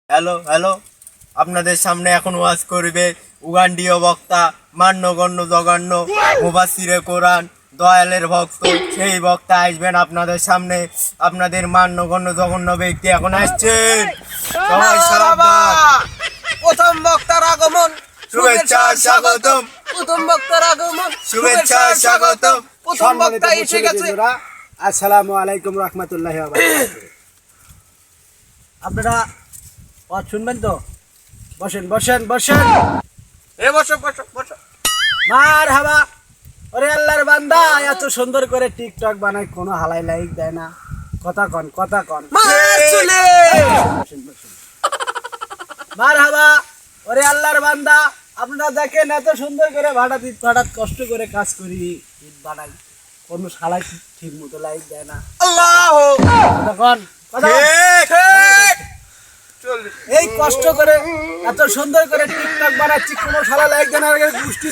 Hello hello, আপনাদের সামনে এখন ওয়াজ করবে উগান্ডীয় বক্তা, মান্যগণ্য জঘন্য মুফাসসিরে কোরআন, দয়ালের ভক্ত। সেই বক্তা আসবেন আপনাদের সামনে। আপনাদের মান্যগণ্য জঘন্য ব্যক্তি এখন আসছেন। সবাই সাবধান। প্রথম বক্তার আগমন, শুভেচ্ছা স্বাগতম। প্রথম বক্তার আগমন, শুভেচ্ছা স্বাগতম। প্রথম বক্তা এসে গেছে। আসসালামু আলাইকুম রহমতুল্লাহি ওয়া বারাকাতুহু। আপনারা ওয়াজ শুনবেন তো? বসেন বসেন বসেন। এ বসো বসো বসো। মারহাবা। ওরে আল্লাহর বান্দা, এত সুন্দর করে টিকটক বানায়, কোনো হালাই লাইক দেয় না। কথা কন কথা কন। মারছুলে বসেন বসেন। মারহাবা। ওরে আল্লাহর বান্দা, আপনারা দেখেন এত সুন্দর করে ভাড়াত কষ্ট করে কাজ করি, ঈদ বানাই, কোনো শালাই ঠিক মতো লাইক দেয় না। আল্লাহু কথা কন কথা কন। ঠিক চল। এই কষ্ট করে এত সুন্দর করে টিকটক বানাচ্ছি, কোনো শালা লাইক দেয় না। গোষ্ঠী